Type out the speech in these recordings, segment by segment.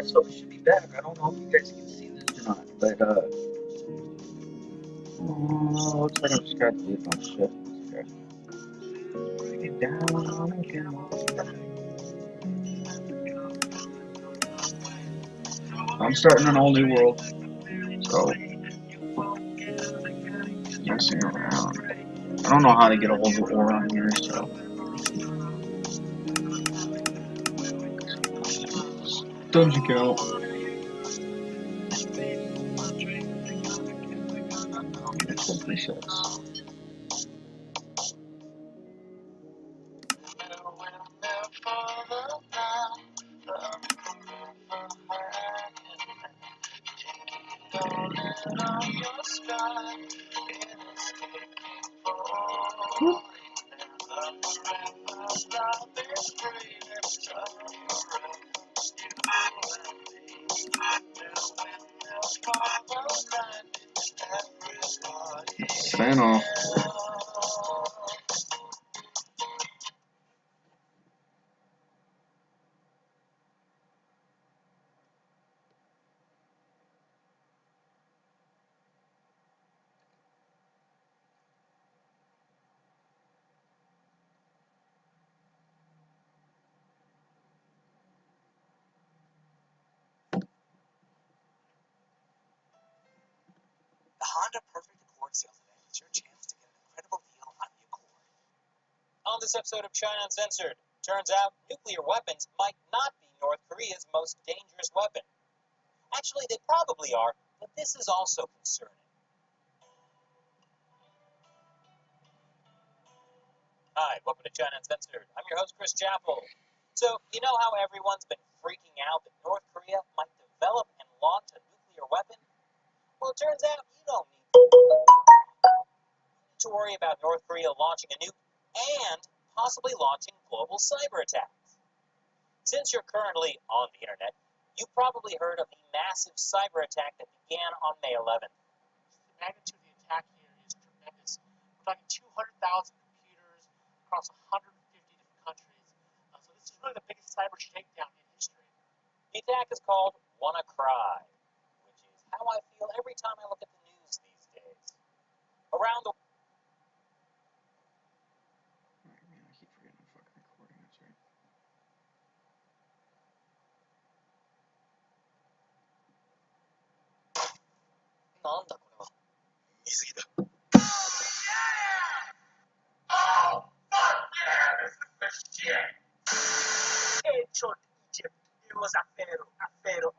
Alright, so we should be back. I don't know if you guys can see this or not, but, looks like I'm just got to do a bunch of shit. Okay. Bring it down again. I'm starting an all new world, so messing around. I don't know how to get a hold of ore on here, so dungeon count. Club resets. Sign off. The Honda Perfect Accord sales event is your chance to get an incredible deal on the Accord. On this episode of China Uncensored, turns out nuclear weapons might not be North Korea's most dangerous weapon. Actually, they probably are, but this is also concerning. Hi, welcome to China Uncensored. I'm your host, Chris Chappell. So, you know how everyone's been freaking out that North Korea might develop and launch a nuclear weapon? Well, it turns out you don't need to worry about North Korea launching a nuke and possibly launching global cyber attacks. Since you're currently on the internet, you've probably heard of the massive cyber attack that began on May 11th. The magnitude of the attack here is tremendous. We're talking 200,000 computers across 150 different countries. So this is really the biggest cyber shakedown in history. The attack is called WannaCry, which is how I feel every time I look at the news these days. Around the Man, I keep forgetting I'm fucking recording. That's right. Headshot Egypt. It was a pharaoh.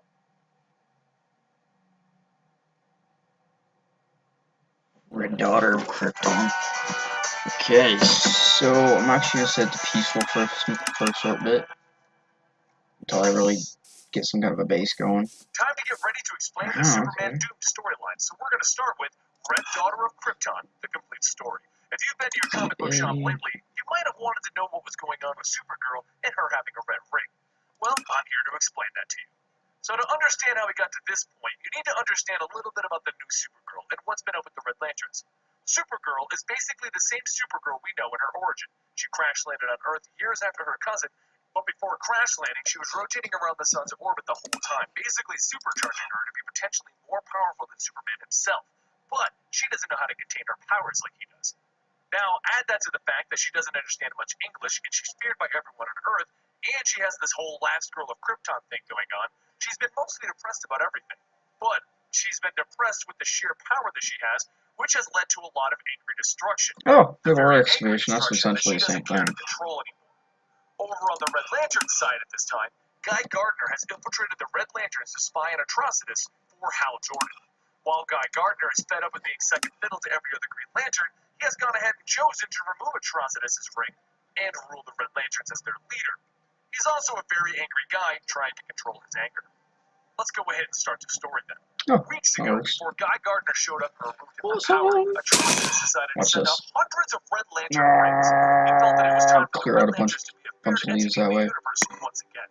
Red Daughter of Krypton. Okay, so I'm actually gonna set to peaceful for a short bit until I really get some kind of a base going. Time to get ready to explain the Superman Doom storyline. So we're going to start with Red Daughter of Krypton, the complete story. If you've been to your comic book shop lately, you might have wanted to know what was going on with Supergirl and her having a red ring. Well, I'm here to explain that to you. So to understand how we got to this point, you need to understand a little bit about the new Supergirl and what's been up with the Red Lanterns. Supergirl is basically the same Supergirl we know in her origin. She crash landed on Earth years after her cousin, but before crash landing, she was rotating around the sun's orbit the whole time, basically supercharging her to be potentially more powerful than Superman himself. But she doesn't know how to contain her powers like he does. Now, add that to the fact that she doesn't understand much English, and she's feared by everyone on Earth, and she has this whole last girl of Krypton thing going on. She's been mostly depressed about everything. But she's been depressed with the sheer power that she has, which has led to a lot of angry destruction. Oh, good ore excavation. That's essentially the same thing. Over on the Red Lantern side at this time, Guy Gardner has infiltrated the Red Lanterns to spy on Atrocitus for Hal Jordan. While Guy Gardner is fed up with being second fiddle to every other Green Lantern, he has gone ahead and chosen to remove Atrocitus' ring and rule the Red Lanterns as their leader. He's also a very angry guy trying to control his anger. Let's go ahead and start the story then. Oh, Weeks ago, before Guy Gardner showed up and removed him from power, Atrocitus decided to send out hundreds of Red Lantern rings. He felt that it was time for the Red Lanterns to be a fair entity in the universe once again.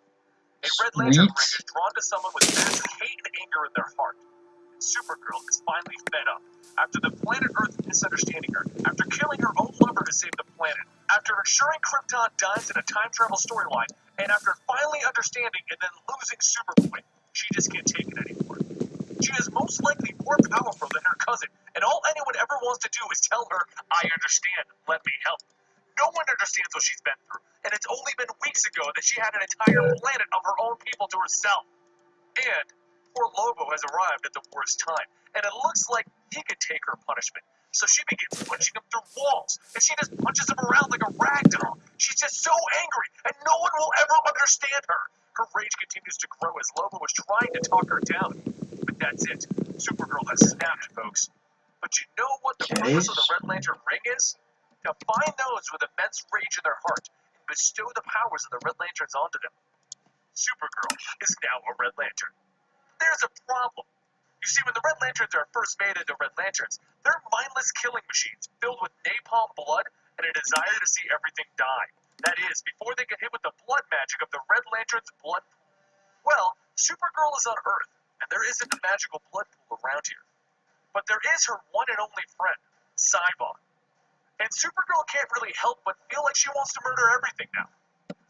A Red Lantern ring is drawn to someone with fierce hate and anger in their heart. And Supergirl is finally fed up. After the planet Earth misunderstanding her, after killing her own lover to save the planet, after ensuring Krypton dies in a time travel storyline, and after finally understanding and then losing Superboy, She just can't take it anymore. She is most likely more powerful than her cousin, and all anyone ever wants to do is tell her, I understand, let me help. No one understands what she's been through, and it's only been weeks ago that she had an entire planet of her own people to herself. And poor Lobo has arrived at the worst time, and it looks like he could take her punishment. So she begins punching him through walls, and she just punches him around like a rag doll. She's just so angry, and no one will ever understand her. Her rage continues to grow as Lobo is trying to talk her down. But that's it. Supergirl has snapped, folks. But you know what the purpose of the Red Lantern ring is? To find those with immense rage in their heart and bestow the powers of the Red Lanterns onto them. Supergirl is now a Red Lantern. There's a problem. You see, when the Red Lanterns are first made into Red Lanterns, they're mindless killing machines filled with napalm blood and a desire to see everything die. That is, before they get hit with the blood magic of the Red Lantern's blood pool. Well, Supergirl is on Earth, and there isn't a magical blood pool around here. But there is her one and only friend, Cybon. And Supergirl can't really help but feel like she wants to murder everything now.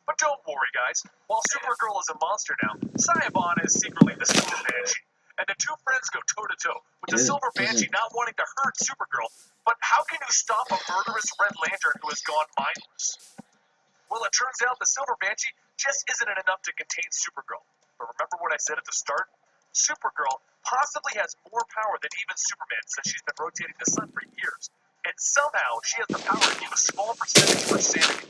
But don't worry, guys. While Supergirl is a monster now, Cybon is secretly the Silver Banshee. And the two friends go toe-to-toe, with the Silver Banshee not wanting to hurt Supergirl. But how can you stop a murderous Red Lantern who has gone mindless? Well, it turns out the Silver Banshee just isn't enough to contain Supergirl. But remember what I said at the start? Supergirl possibly has more power than even Superman since she's been rotating the sun for years. And somehow she has the power to keep a small percentage of her sanity.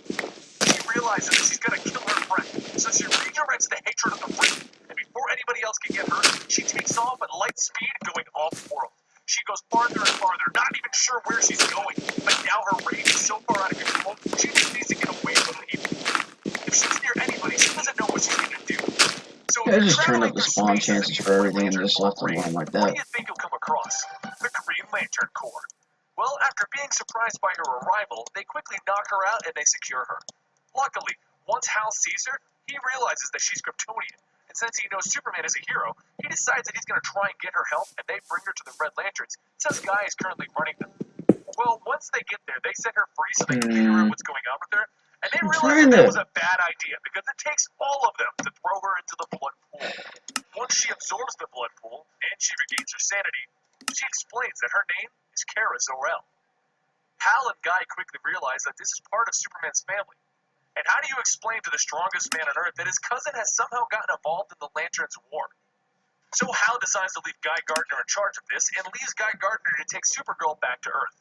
She realizes that she's going to kill her friend, so she redirects the hatred of the ring. And before anybody else can get hurt, she takes off at light speed going off-world. She goes farther and farther, not even sure where she's going. But now her rage is so far out of control, she just needs to get away from people. If she's near anybody, she doesn't know what she's going to do. So I just turned up the spawn chances for everything and just left them alone like what that. do you think you'll come across? The Green Lantern Corps. Well, after being surprised by her arrival, they quickly knock her out and they secure her. Luckily, once Hal sees her, he realizes that she's Kryptonian. And since he knows Superman is a hero, he decides that he's going to try and get her help, and they bring her to the Red Lanterns, since Guy is currently running them. Well, once they get there, they set her free so they can figure out what's going on with her, and they realize that was a bad idea, because it takes all of them to throw her into the blood pool. Once she absorbs the blood pool, and she regains her sanity, she explains that her name is Kara Zor-El. Hal and Guy quickly realize that this is part of Superman's family. And how do you explain to the strongest man on Earth that his cousin has somehow gotten involved in the Lanterns' war? So Hal decides to leave Guy Gardner in charge of this, and leaves Guy Gardner to take Supergirl back to Earth.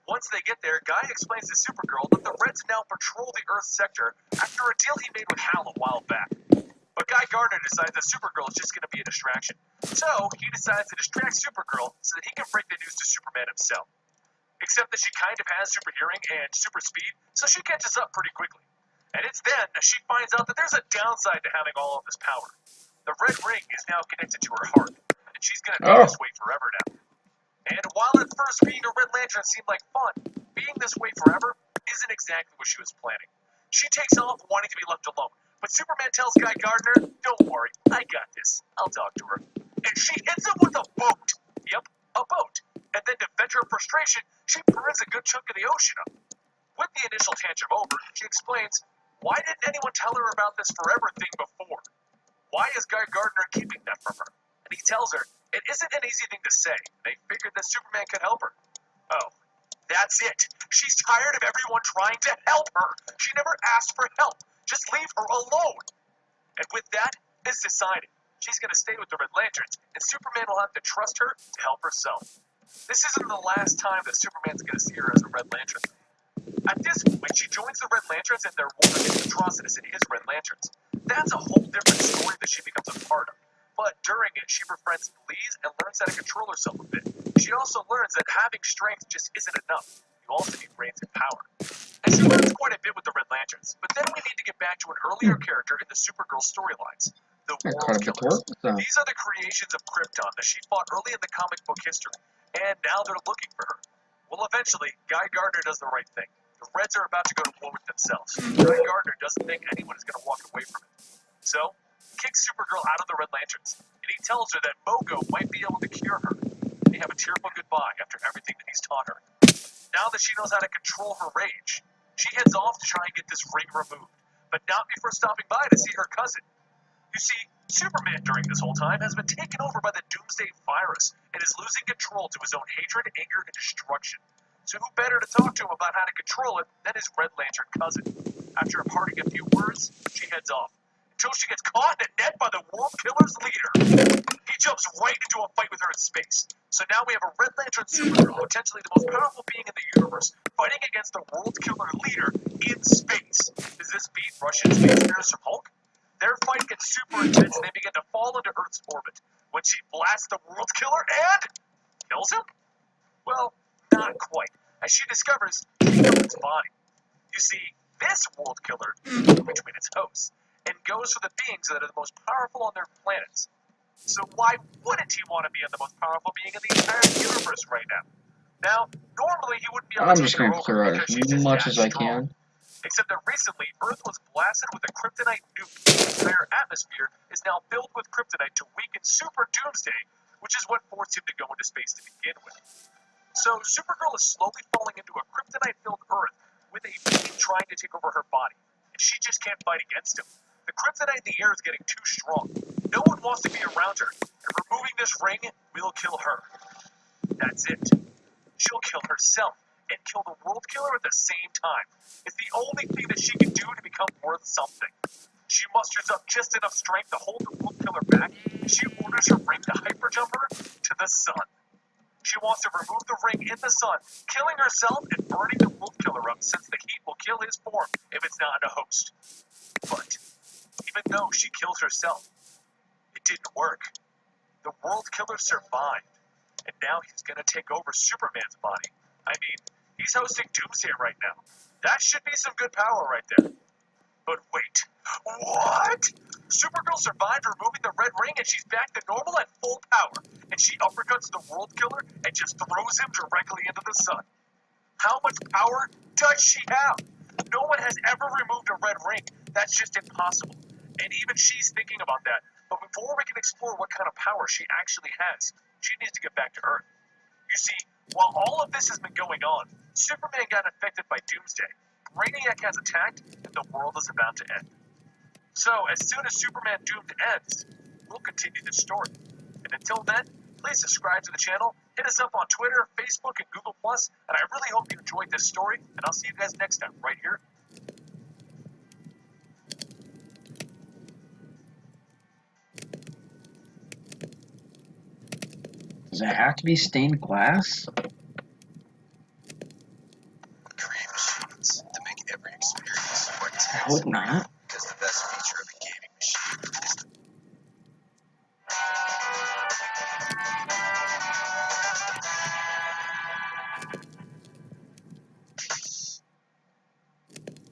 Once they get there, Guy explains to Supergirl that the Reds now patrol the Earth sector after a deal he made with Hal a while back. But Guy Gardner decides that Supergirl is just going to be a distraction. So he decides to distract Supergirl so that he can break the news to Superman himself. Except that she kind of has super hearing and super speed, so she catches up pretty quickly. And it's then that she finds out that there's a downside to having all of this power. The red ring is now connected to her heart, and she's going to be this way forever now. And while at first being a Red Lantern seemed like fun, being this way forever isn't exactly what she was planning. She takes off wanting to be left alone, but Superman tells Guy Gardner, don't worry, I got this, I'll talk to her. And she hits him with a boat. Yep, a boat. And then to vent her frustration, she burns a good chunk of the ocean up. With the initial tantrum over, she explains, why didn't anyone tell her about this forever thing before? Why is Guy Gardner keeping that from her? And he tells her, it isn't an easy thing to say. They figured that Superman could help her. Oh, that's it. She's tired of everyone trying to help her. She never asked for help. Just leave her alone. And with that, it's decided. She's going to stay with the Red Lanterns, and Superman will have to trust her to help herself. This isn't the last time that Superman's going to see her as a Red Lantern. At this point, she joins the Red Lanterns and their war against Atrocitus and his Red Lanterns. That's a whole different story that she becomes a part of. But during it, she befriends Elise and learns how to control herself a bit. She also learns that having strength just isn't enough. You also need brains and power. And she learns quite a bit with the Red Lanterns. But then we need to get back to an earlier character in the Supergirl storylines, the World Killers. These are the creations of Krypton that she fought early in the comic book history. And now they're looking for her. Well, eventually, Guy Gardner does the right thing. The Reds are about to go to war with themselves. Guy Gardner doesn't think anyone is going to walk away from it. So, he kicks Supergirl out of the Red Lanterns, and he tells her that Mogo might be able to cure her. They have a tearful goodbye after everything that he's taught her. Now that she knows how to control her rage, she heads off to try and get this ring removed, but not before stopping by to see her cousin. You see, Superman, during this whole time, has been taken over by the Doomsday virus and is losing control to his own hatred, anger, and destruction. So who better to talk to him about how to control it than his Red Lantern cousin? After imparting a few words, she heads off, until she gets caught in a net by the World Killer's leader. He jumps right into a fight with her in space. So now we have a Red Lantern Supergirl, potentially the most powerful being in the universe, fighting against the World Killer leader in space. Does this beat Russian space bears from Hulk? Their fight gets super intense and they begin to fall into Earth's orbit, when she blasts the World Killer and kills him? Well, not quite, as she discovers she killed its body. You see, this World Killer between its hosts, and goes for the beings that are the most powerful on their planets. So why wouldn't he want to be the most powerful being in the entire universe right now? Now, normally he wouldn't be able to I'm just gonna clear out as much as I can. Except that recently, Earth was blasted with a kryptonite nuke. The entire atmosphere is now filled with kryptonite to weaken Super Doomsday, which is what forced him to go into space to begin with. So Supergirl is slowly falling into a kryptonite-filled Earth with a being trying to take over her body, and she just can't fight against him. The kryptonite in the air is getting too strong. No one wants to be around her, and removing this ring will kill her. That's it. She'll kill herself and kill the World Killer at the same time. It's the only thing that she can do to become worth something. She musters up just enough strength to hold the World Killer back, and she orders her ring to hyperjump her to the sun. She wants to remove the ring in the sun, killing herself and burning the World Killer up, since the heat will kill his form if it's not a host. But even though she kills herself, it didn't work. The World Killer survived, and now he's gonna take over Superman's body. I mean, he's hosting Doomsday right now. That should be some good power right there. But wait, what? Supergirl survived removing the red ring and she's back to normal at full power. And she uppercuts the World Killer and just throws him directly into the sun. How much power does she have? No one has ever removed a red ring. That's just impossible. And even she's thinking about that. But before we can explore what kind of power she actually has, she needs to get back to Earth. You see, while all of this has been going on, Superman got infected by Doomsday. Brainiac has attacked, and the world is about to end. So, as soon as Superman Doomed ends, we'll continue this story. And until then, please subscribe to the channel, hit us up on Twitter, Facebook, and Google+, and I really hope you enjoyed this story, and I'll see you guys next time, right here. Does it have to be stained glass? Create machines to make every experience more intense. I hope not. Because the best feature of a gaming machine is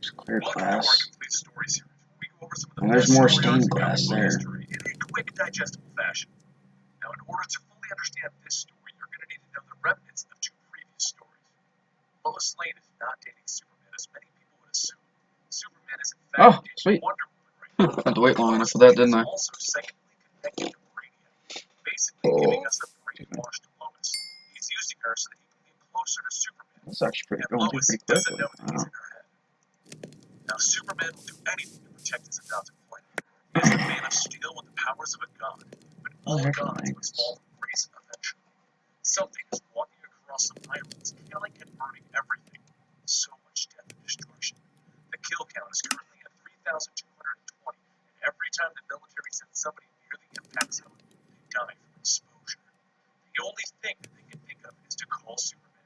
Just clear Welcome to our glass. complete story series. We go over some of the And there's best more story stained arcs in glass comic book there. history in a quick, digestible fashion. Now, in order to fully understand this story, you're going to need to know the remnants of two previous stories. Lois Lane is not dating Superman, as many people would assume. Superman is in fact dating Sweet. Wonder Woman right now. I had to wait long enough Lois for that, Lane didn't I? is also secondly connected to Brainiac, basically giving us a brainwashed Lois. He's using her so that he can get closer to Superman. That's actually pretty And going Lois pretty doesn't quickly. know that he's in her head. Now, Superman will do anything to protect his adopted planet. He is the Man of Steel with the powers of a god, but all gods must fall from grace eventually. Something is walking across some islands, killing and burning everything. So much death and destruction. The kill count is currently at 3,220, and every time the military sends somebody near the impact zone, they die from exposure. The only thing that they can think of is to call Superman.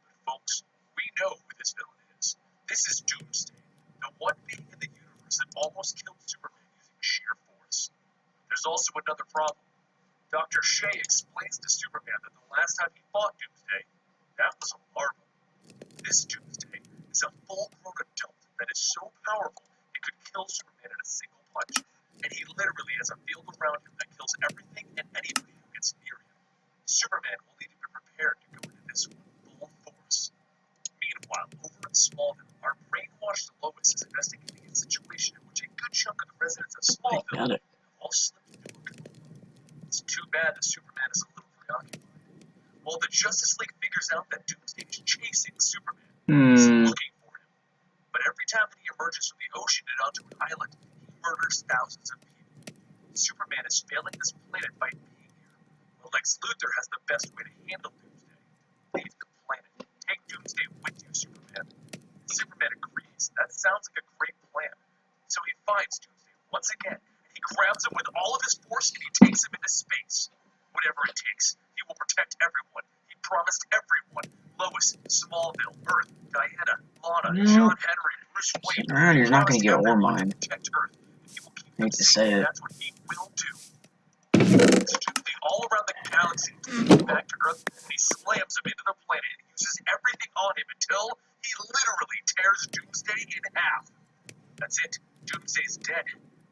But folks, we know who this villain is. This is Doomsday, the one being in the universe that almost killed Superman using sheer force. There's also another problem. Dr. Shea explains to Superman that the last time he fought Doomsday, that was a marvel. This Doomsday is a full-grown adult that is so powerful it could kill Superman in a single punch, and he literally has a field around him that kills everything and anybody who gets near him. Superman will need to be prepared to go into this one full force. Meanwhile, over in Smallville, our brainwashed Lois is investigating a situation in which a good chunk of the residents of Smallville have all slipped into a coma. It's too bad that Superman is a little preoccupied. While the Justice League figures out that Doomsday is chasing Superman, he's looking for him. But every time that he emerges from the ocean and onto an island, he murders thousands of people. Superman is failing this planet by being here. Well, Lex Luthor has the best way to handle Doomsday. Leave the planet. Take Doomsday with you, Superman. Superman agrees. That sounds like a great plan. So he finds Doomsday once again, and he grabs him with all of his force and he takes him into space. Whatever it takes, he will protect everyone. He promised everyone. Lois, Smallville, Earth, Diana, Lana, John Henry, Bruce Wayne. Sitting around here's not going to get ore mined. Protect Earth. He will keep I hate them to safe, say and it. that's what he will do. Doomsday all around the galaxy takes him back to Earth, and he slams him into the planet and uses everything on him until he literally tears Doomsday in half. That's it. Doomsday's dead.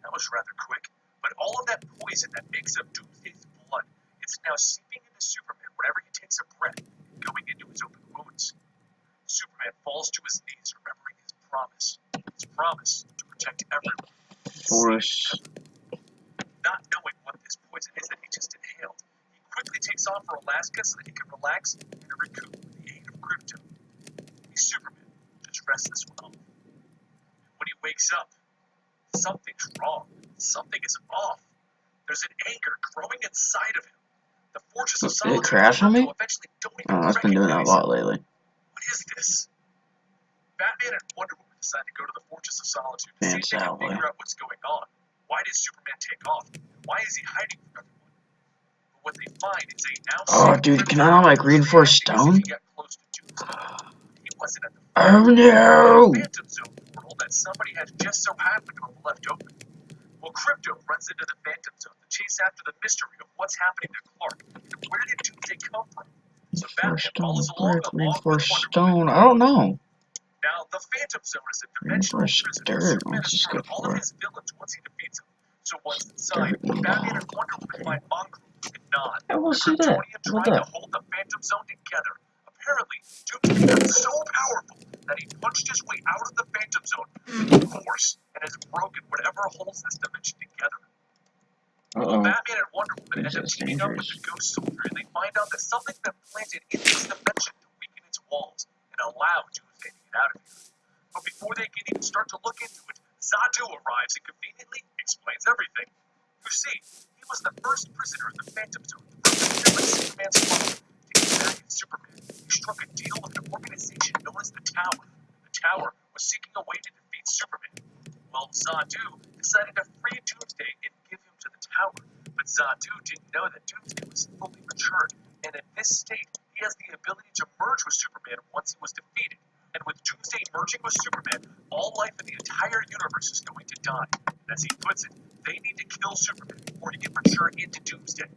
That was rather quick. But all of that poison that makes up Doomsday's blood, it's now seeping into Superman whenever he takes a breath, going into his open wounds. Superman falls to his knees, remembering his promise. His promise to protect everyone. Force. Not knowing what this poison is that he just inhaled, he quickly takes off for Alaska so that he can relax and recoup with the aid of crypto. He's Superman. Just rest this one off. When he wakes up, something's wrong. Something is off. There's an anger growing inside of him. The Fortress of Did Solitude it crash on me? eventually don't even Oh, it's been doing that a recognize lot lately. What is this? Batman and Wonder Woman decide to go to the Fortress of Solitude to see Man, if they can Sally. figure out what's going on. Why did Superman take off? Why is he hiding from everyone? But what they find is a now Oh, safe dude, can I Krypton like reinforce because stone? he got close to Doomsday. He wasn't at the Oh no! Phantom Zone portal that somebody had just so happened to have left open. Well, Crypto runs into the Phantom Zone to chase after the mystery of what's happening to Clark and where did Doomsday come from. So Batman Reinforce stone, follows along brick, with reinforce Wonder stone. Woman. I don't know. Now, the Phantom Zone is a dimensional Reinforce prison dirt. where Superman Let's has just go stored all for of it. his villains once he defeats them. So once inside, Dirt and Batman and log. Wonder Woman Okay. find Mongrel and Nod, I will the see that. Kryptonian How about trying to that? hold the Phantom Zone together. Apparently, Doomsday got so powerful that he punched his way out of the Phantom Zone with force and has broken whatever holds this dimension together. Well, Batman and Wonder Woman end up That's teaming up with dangerous. the Ghost Soldier, and they find out that something's been planted in this dimension to weaken its walls and allow Doomsday to get out of here. But before they can even start to look into it, Zadu arrives and conveniently explains everything. You see, he was the first prisoner in the Phantom Zone to persevere with Superman's father to get back at Superman. He struck a deal with an organization known as the Tower. The Tower was seeking a way to defeat Superman. Well, Zadu decided to free Doomsday and give him to the Tower. But Zadu didn't know that Doomsday was fully matured, and in this state, he has the ability to merge with Superman once he was defeated. And with Doomsday merging with Superman, all life in the entire universe is going to die. And as he puts it, they need to kill Superman before he can mature into Doomsday.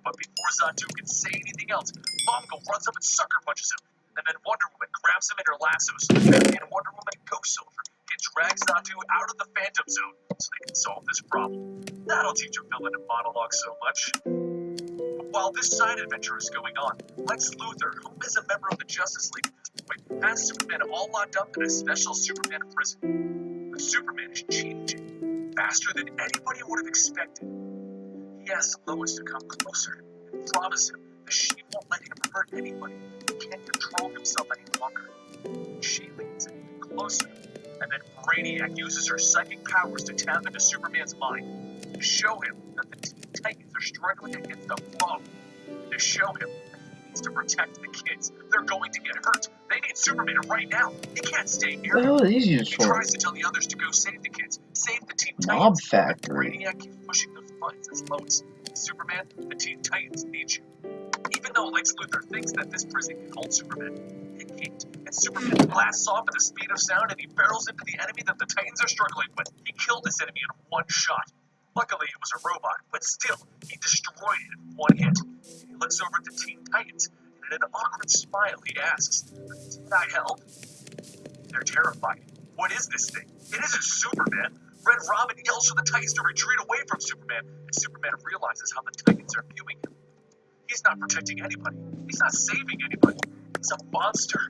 But before Zadu can say anything else, Mongo runs up and sucker punches him. And then Wonder Woman grabs him in her lassos. And Wonder Woman and Ghost Soldier can drag Zadu out of the Phantom Zone so they can solve this problem. That'll teach a villain to monologue so much. But while this side adventure is going on, Lex Luthor, who is a member of the Justice League at this point, has Superman all locked up in a special Superman prison. But Superman is changing faster than anybody would have expected. He asks Lois to come closer and promise him that she won't let him hurt anybody. He can't control himself any longer. She leans in even closer, and then Brainiac uses her psychic powers to tap into Superman's mind, to show him that the Teen Titans are struggling against a foe, to show him that he needs to protect the kids. They're going to get hurt. They need Superman right now. He can't stay here. What the hell are these used He for? tries to tell the others to go save the kids, save the Teen Mob Titans. Factory. But Brainiac keeps pushing those buttons as Lois. Superman, the Teen Titans need you. Even though Lex Luthor thinks that this prison can hold Superman, it can't. And Superman blasts off at the speed of sound and he barrels into the enemy that the Titans are struggling with. He killed this enemy in one shot. Luckily, it was a robot, but still, he destroyed it in one hit. He looks over at the Teen Titans, and in an awkward smile, he asks, "Can I help?" They're terrified. What is this thing? It isn't Superman. Red Robin yells for the Titans to retreat away from Superman, and Superman realizes how the Titans are viewing him. He's not protecting anybody. He's not saving anybody. He's a monster.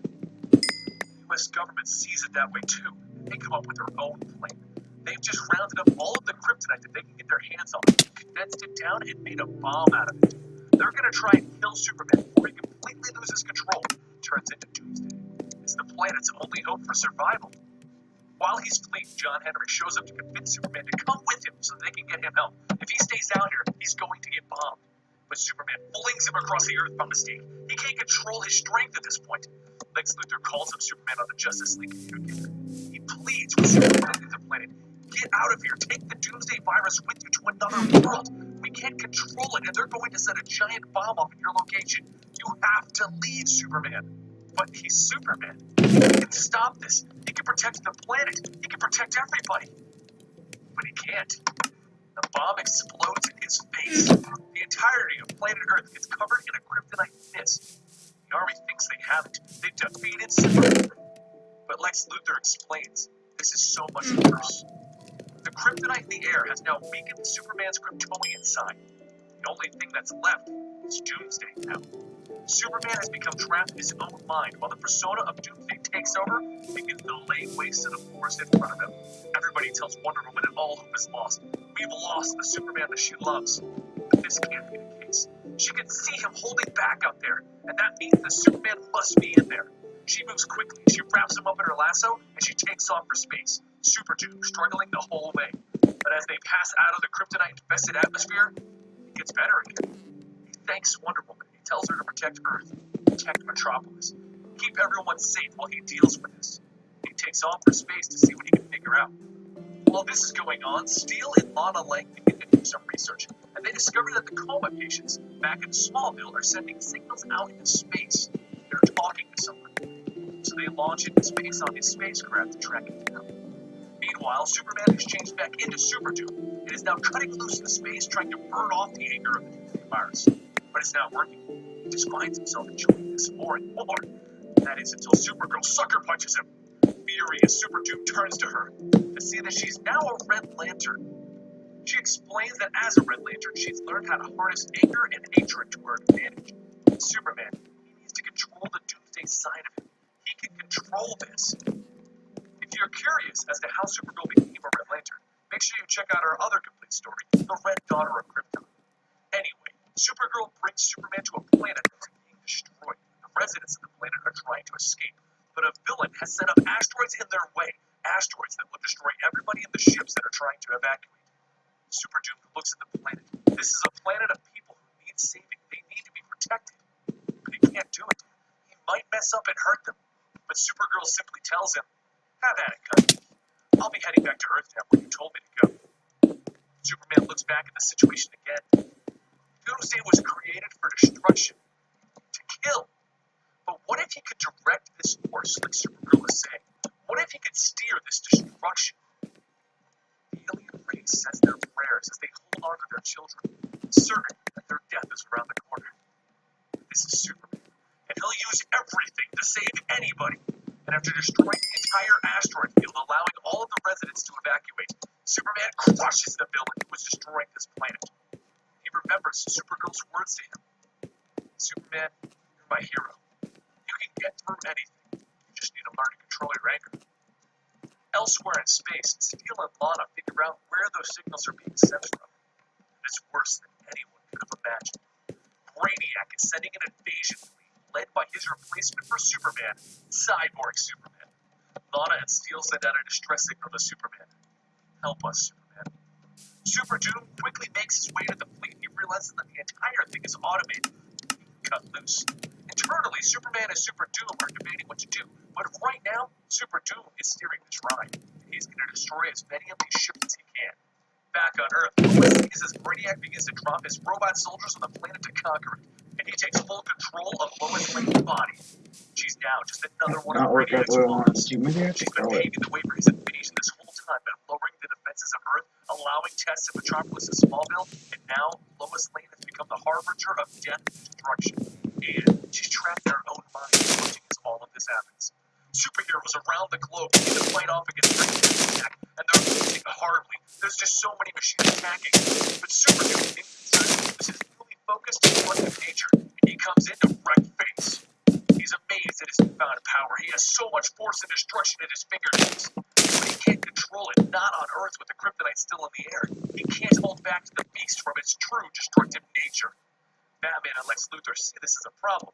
The U.S. government sees it that way too, and they come up with their own plan. They've just rounded up all of the kryptonite that they can get their hands on, condensed it down, and made a bomb out of it. They're going to try and kill Superman before he completely loses control, turns into Doomsday. It's the planet's only hope for survival. While he's fleeing, John Henry shows up to convince Superman to come with him so they can get him help. If he stays out here, he's going to get bombed. But Superman flings him across the earth by mistake. He can't control his strength at this point. Lex Luthor calls up Superman on the Justice League communicator. He pleads with Superman to leave the planet. Get out of here. Take the Doomsday virus with you to another world. We can't control it, and they're going to set a giant bomb off at your location. You have to leave, Superman. But he's Superman. He can stop this. He can protect the planet. He can protect everybody. But he can't. The bomb explodes in his face. The entirety of planet Earth gets covered in a kryptonite mist. The army thinks they have it. They've defeated Superman. But Lex Luthor explains this is so much worse. The kryptonite in the air has now weakened Superman's Kryptonian side. The only thing that's left is Doomsday now. Superman has become trapped in his own mind while the persona of Doomsday takes over and begins to lay waste to the forest in front of him. Everybody tells Wonder Woman that all hope is lost. We've lost the Superman that she loves. But this can't be the case. She can see him holding back out there, and that means the Superman must be in there. She moves quickly, she wraps him up in her lasso, and she takes off for space. Super Doom struggling the whole way. But as they pass out of the kryptonite-infested atmosphere, it gets better again. He thanks Wonder Woman. He tells her to protect Earth, protect Metropolis, keep everyone safe while he deals with this. He takes off for space to see what he can figure out. While this is going on, Steel and Lana Lang begin to do some research, and they discover that the coma patients back in Smallville are sending signals out into space. They're talking to someone. So they launch into space on his spacecraft to track it down. Meanwhile, Superman has changed back into Super Doom and is now cutting loose in space, trying to burn off the anger of the Doomsday virus. But it's not working. He just finds himself enjoying this more and more. That is until Supergirl sucker punches him. Furious, Super Doom turns to her to see that she's now a Red Lantern. She explains that as a Red Lantern, she's learned how to harness anger and hatred to her advantage. Superman, he needs to control the Doomsday side of him. He can control this. If you're curious as to how Supergirl became a Red Lantern, make sure you check out our other complete story, The Red Daughter of Krypton. Anyway, Supergirl brings Superman to a planet that's being destroyed. The residents of the planet are trying to escape, but a villain has set up asteroids in their way, asteroids that will destroy everybody in the ships that are trying to evacuate. Super Doom looks at the planet. This is a planet of people who need saving. They need to be protected. But he can't do it. He might mess up and hurt them. But Supergirl simply tells him, have at it, cuz. I'll be heading back to Earth now where you told me to go. Superman looks back at the situation again. Doomsday was created for destruction. To kill. But what if he could direct this force, like Supergirl is saying? What if he could steer this destruction? The alien race says their prayers as they hold on to their children, certain that their death is around the corner. This is Superman, and he'll use everything to save anybody. And after destroying the entire asteroid field, allowing all of the residents to evacuate, Superman crushes the villain who was destroying this planet. He remembers Supergirl's words to him. Superman, you're my hero. You can get through anything. You just need to learn to control your anger. Elsewhere in space, Steel and Lana figure out where those signals are being sent from. And it's worse than anyone could have imagined. Brainiac is sending an invasion fleet led by his replacement for Superman, Cyborg Superman. Lana and Steel send out a distress signal to Superman. Help us, Superman. Super Doom quickly makes his way to the fleet. He realizes that the entire thing is automated. He can cut loose. Internally, Superman and Super Doom are debating what to do, but right now, Super Doom is steering this ride. He's going to destroy as many of these ships as he can. Back on Earth, Lois sees as Brainiac begins to drop his robot soldiers on the planet to conquer it, and he takes full control of Lois Lane's body. She's now just another one of Brainiac's pawns. She's been paving the way for his invasion this whole time by lowering the defenses of Earth, allowing tests of Metropolis and Smallville, and now Lois Lane has become the harbinger of death and destruction. And she's trapped in her own mind, watching as all of this happens. Superheroes around the globe begin to fight off against Brainiac, and they're losing horribly. There's just so many machines attacking. But Superman, in concern, is fully focused on collective nature, and he comes in to wreck face. He's amazed at his newfound power. He has so much force and destruction at his fingertips. But he can't control it, not on Earth with the kryptonite still in the air. He can't hold back the beast from its true destructive nature. Batman and Lex Luthor see this as a problem.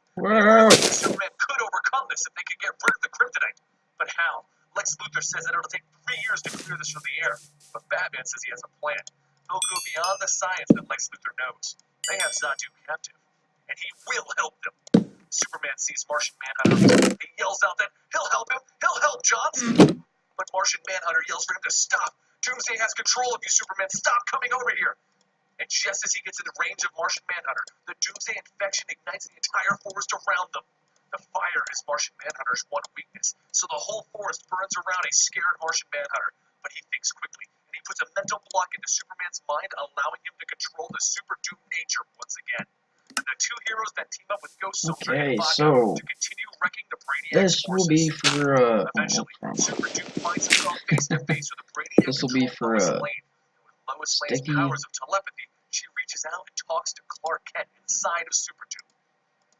Superman could overcome this if they could get rid of the kryptonite. But how? Lex Luthor says that it'll take 3 years to clear this from the air, but Batman says he has a plan. He'll go beyond the science that Lex Luthor knows. They have Zatu captive, and he will help them. Superman sees Martian Manhunter. He yells out that he'll help him. He'll help Johns. But Martian Manhunter yells for him to stop. Doomsday has control of you, Superman. Stop coming over here. And just as he gets in the range of Martian Manhunter, the Doomsday infection ignites the entire forest around them. The fire is Martian Manhunter's one weakness, so the whole forest burns around a scared Martian Manhunter. But he thinks quickly, and he puts a mental block into Superman's mind, allowing him to control the Super Doom nature once again. And the two heroes that team up with Ghost Soldier and Baga to continue wrecking the Brainiac's this will be for Eventually, Super Doom finds himself face to face with a Brainiac this will be for Lois Lane. With Lois Lane's sticky powers of telepathy, she reaches out and talks to Clark Kent inside of Super Doom.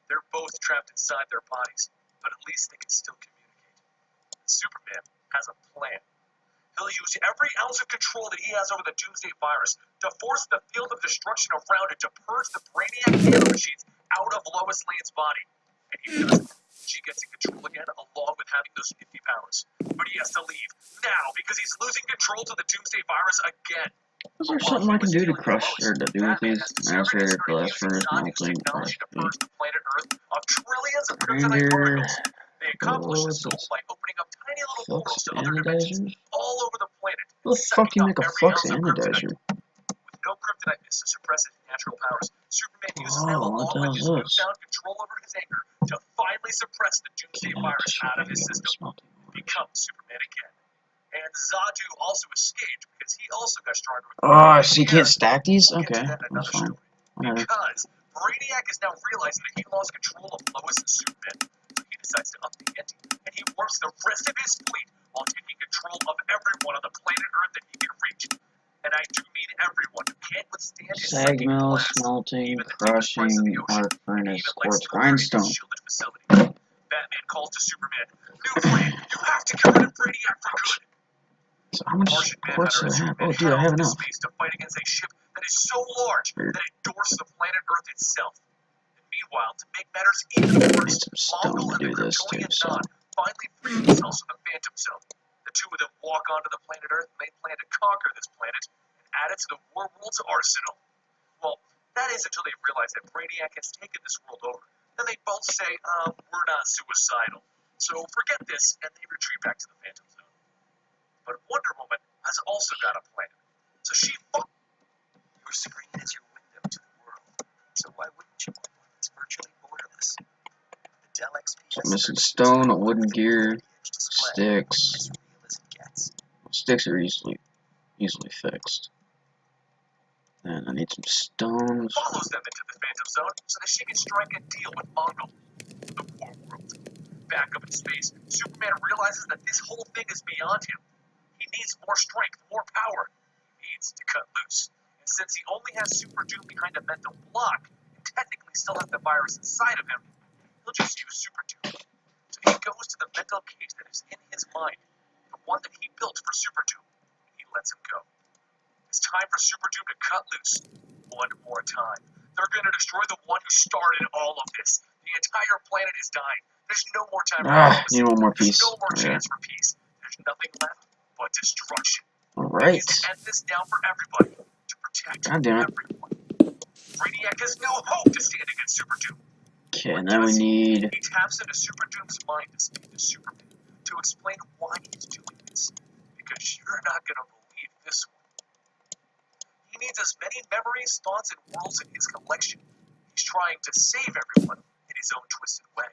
They're both trapped inside their bodies, but at least they can still communicate. Superman has a plan. He'll use every ounce of control that he has over the Doomsday virus to force the field of destruction around it to purge the Brainiac nanomachines out of Lois Lane's body. And he does it. She gets in control again, along with having those nifty powers. But he has to leave now because he's losing control to the Doomsday virus again. is there something I can do to crush or to do with these macerator blast furnace melting crush Of trillions of kryptonite particles. They accomplish oh, this goal what's by opening up tiny little flux portals to other dimensions anodizers? all over the planet. How the fuck do you make a flux anodizer? With no kryptoniteness to suppress his natural powers, Superman uses them Oh, what along the with hell his is this? newfound control over his anger to finally suppress the Doomsday virus out of his system. Become Superman again. And Zatu also escaped because he also got stronger with Oh, so you can't stack these? Okay, that's fine. Whatever. because Brainiac is now realizing that he lost control of Lois and Superman. So he decides to up the ante, and he warps the rest of his fleet while taking control of everyone on the planet Earth that he can reach. And I do mean everyone who can't withstand his Sag psychic mill, blast, smelting, even the deepest parts of the crushing, ocean, arc and furnace, even quartz, Lex Luthor in his grindstone. shielded facility. Batman calls to Superman, "New plan, you have to get rid of Brainiac for good." So how much Martian quartz do Manhunter I and have? Superman Oh, dude, I head have off into enough. space to fight against a ship that is so large that it dwarfs the planet Earth itself. And meanwhile, to make matters even I worse, need some stone Mongol to and the do this too, Kryptonian so. Non finally free themselves from the Phantom Zone. The two of them walk onto the planet Earth and they plan to conquer this planet and add it to the War World's arsenal. Well, that is until they realize that Brainiac has taken this world over. Then they both say, we're not suicidal. So forget this, and they retreat back to the Phantom Zone. But Wonder Woman has also got a plan. So she Your screen is your window to the world. So why wouldn't you want one that's virtually borderless? The Dell XPS So I'm missing stone, a wooden gear, sticks. Sticks are easily fixed. And I need some stones. follows them into the Phantom Zone so that she can strike a deal with Mongol, the War World. Back up in space, Superman realizes that this whole thing is beyond him. He needs more strength, more power. He needs to cut loose. And since he only has Super Doom behind a mental block, and technically still has the virus inside of him, he'll just use Super Doom. So he goes to the mental cage that is in his mind, the one that he built for Super Doom, and he lets him go. It's time for Super Doom to cut loose one more time. They're going to destroy the one who started all of this. The entire planet is dying. There's no more time for diplomacy. Need one more There's piece. no more chance for peace. There's nothing left but destruction. Alright. He needs to end this now for everybody. To protect God damn it. everyone. Brainiac has no hope to stand against Super Doom. Okay, and then we need. He taps into Super Doom's mind to speak to Superman to explain why he's doing this. Because you're not going to believe this one. He needs as many memories, thoughts, and worlds in his collection. He's trying to save everyone in his own twisted way.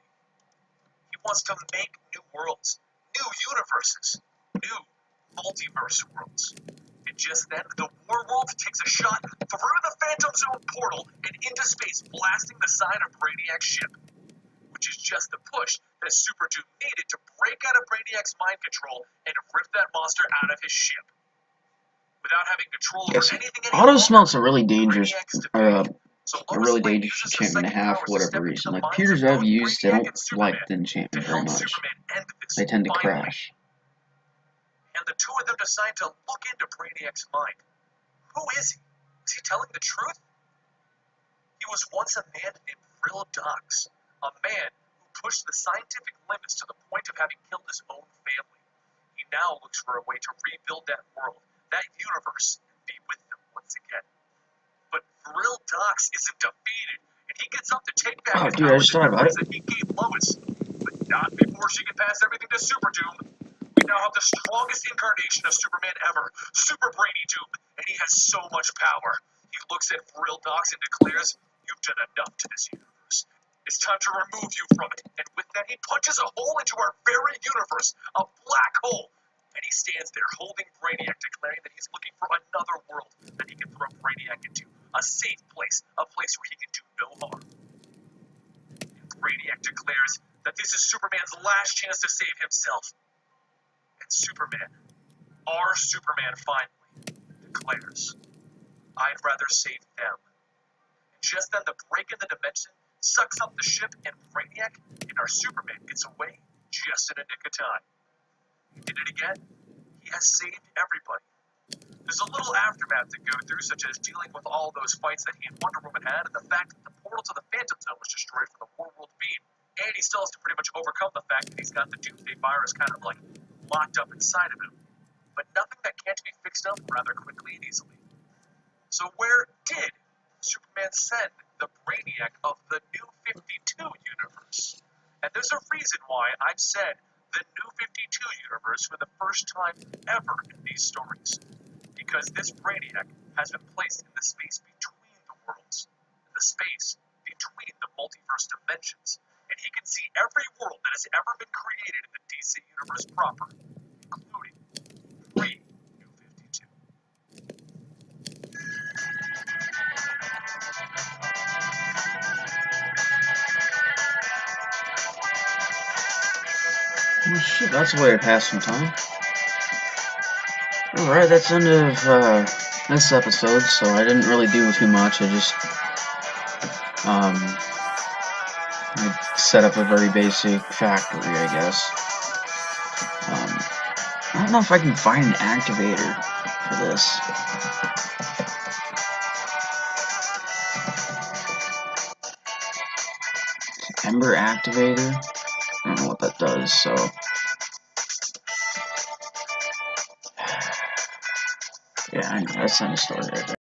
He wants to make new worlds, new universes, new multiverse worlds. And just then, the War World takes a shot through the Phantom Zone portal and into space, blasting the side of Brainiac's ship. Which is just the push that Super Doom needed to break out of Brainiac's mind control and rip that monster out of his ship. Without having control over anything any Auto longer, smelt's a really dangerous, So a Lois really Lane dangerous uses her enchantment to psychic have powers for to step whatever into reason. the Like minds Peters of I've both used, they Brainiac don't and like Superman the enchantment to very help much. Superman end this They tend to finally. crash. And the two of them decide to look into Brainiac's mind. Who is he? Is he telling the truth? He was once a man named Vril Dox, a man who pushed the scientific limits to the point of having killed his own family. He now looks for a way to rebuild that world, that universe, and be with them once again. But Vril Dox isn't defeated, and he gets up to take back his dude, I just thought about it. that he gave Lois. But not before she can pass everything to Super Doom. We now have the strongest incarnation of Superman ever, Super Brainy Doom, and he has so much power. He looks at Vril Dox and declares, "You've done enough to this universe. It's time to remove you from it." And with that, he punches a hole into our very universe, a black hole. And he stands there holding Brainiac, declaring that he's looking for another world that he can throw Brainiac into, a safe place, a place where he can do no harm. And Brainiac declares that this is Superman's last chance to save himself. And Superman, our Superman finally, declares, "I'd rather save them." And just then the break in the dimension sucks up the ship and Brainiac, and our Superman gets away just in a nick of time. He did it again. He has saved everybody. There's a little aftermath to go through, such as dealing with all those fights that he and Wonder Woman had, and the fact that the portal to the Phantom Zone was destroyed from the Warworld beam. And he still has to pretty much overcome the fact that he's got the Doomsday virus kind of like locked up inside of him. But nothing that can't be fixed up rather quickly and easily. So where did Superman send the Brainiac of the New 52 universe? And there's a reason why I've said the New 52 universe for the first time ever in these stories. Because this Brainiac has been placed in the space between the worlds, in the space between the multiverse dimensions, and he can see every world that has ever been created in the DC universe proper, including pre-New 52. Oh shit, that's a way to pass some time. Alright, that's the end of this episode, so I didn't really do too much. I just I set up a very basic factory, I guess. I don't know if I can find an activator for this. Ember activator? I don't know what that does, so yeah, I know, that's not a story right there.